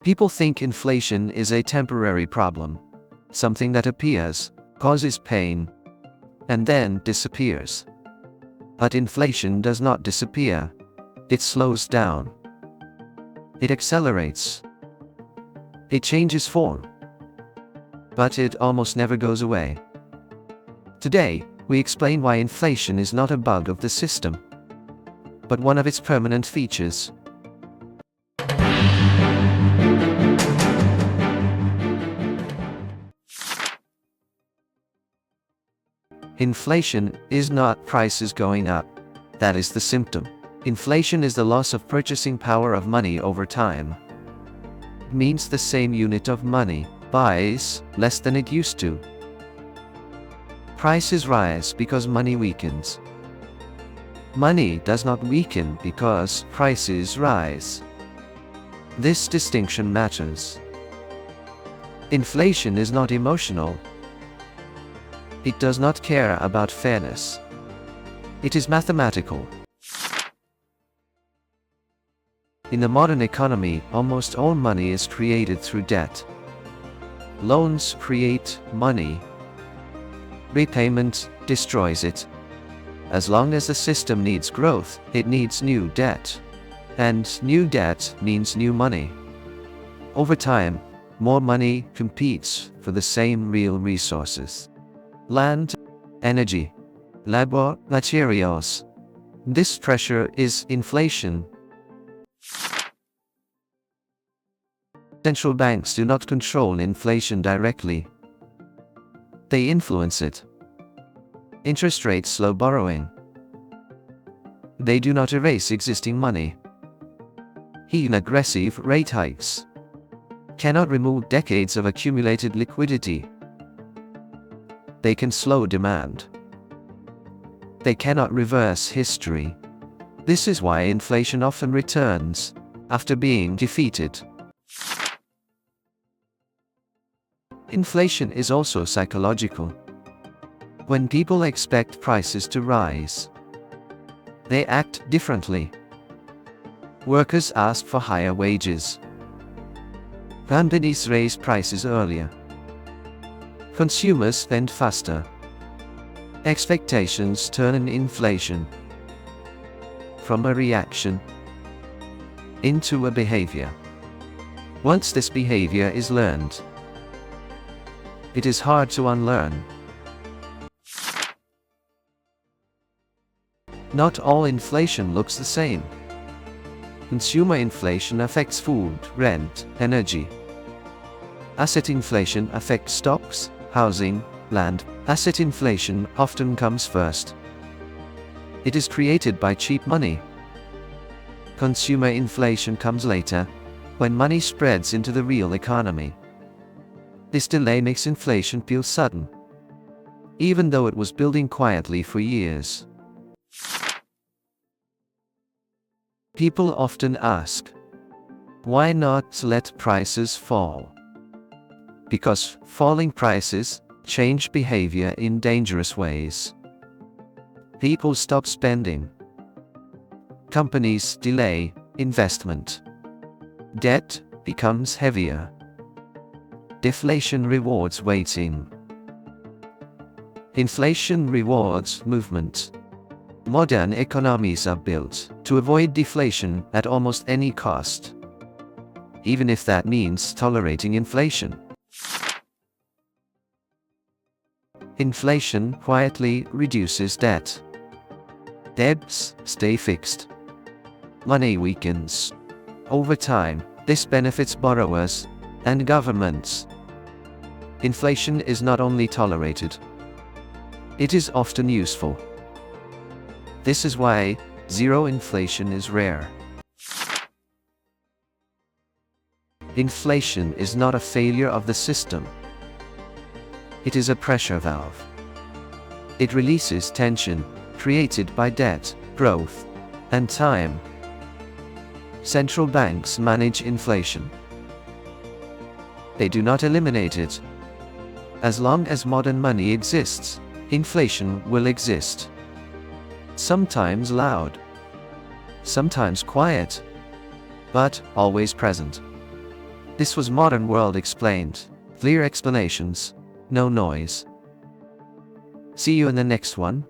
People think inflation is a temporary problem, something that appears, causes pain, and then disappears. But inflation does not disappear. It slows down. It accelerates. It changes form. But it almost never goes away. Today, we explain why inflation is not a bug of the system, but one of its permanent features. Inflation is not prices going up. That is the symptom. Inflation is the loss of purchasing power of money over time. It means the same unit of money buys less than it used to. Prices rise because money weakens. Money does not weaken because prices rise. This distinction matters. Inflation is not emotional. It does not care about fairness. It is mathematical. In the modern economy, almost all money is created through debt. Loans create money. Repayment destroys it. As long as the system needs growth, it needs new debt. And new debt means new money. Over time, more money competes for the same real resources. Land, energy, labor, materials. This pressure is inflation. Central banks do not control inflation directly. They influence it. Interest rates slow borrowing. They do not erase existing money. Even aggressive rate hikes cannot remove decades of accumulated liquidity. They can slow demand. They cannot reverse history. This is why inflation often returns after being defeated. Inflation is also psychological. When people expect prices to rise, they act differently. Workers ask for higher wages. Companies raise prices earlier. Consumers spend faster. Expectations turn inflation from a reaction into a behavior. Once this behavior is learned, it is hard to unlearn. Not all inflation looks the same. Consumer inflation affects food, rent, energy. Asset inflation affects stocks, housing, land. Asset inflation often comes first. It is created by cheap money. Consumer inflation comes later, when money spreads into the real economy. This delay makes inflation feel sudden, even though it was building quietly for years. People often ask, why not let prices fall? Because falling prices change behavior in dangerous ways. People stop spending. Companies delay investment. Debt becomes heavier. Deflation rewards waiting. Inflation rewards movement. Modern economies are built to avoid deflation at almost any cost, even if that means tolerating inflation. Inflation quietly reduces debt. Debts stay fixed. Money weakens. Over time, this benefits borrowers and governments. Inflation is not only tolerated, it is often useful. This is why zero inflation is rare. Inflation is not a failure of the system. It is a pressure valve. It releases tension created by debt, growth, and time. Central banks manage inflation. They do not eliminate it. As long as modern money exists, inflation will exist. Sometimes loud, sometimes quiet, but always present. This was Modern World Explained. Clear explanations, no noise. See you in the next one.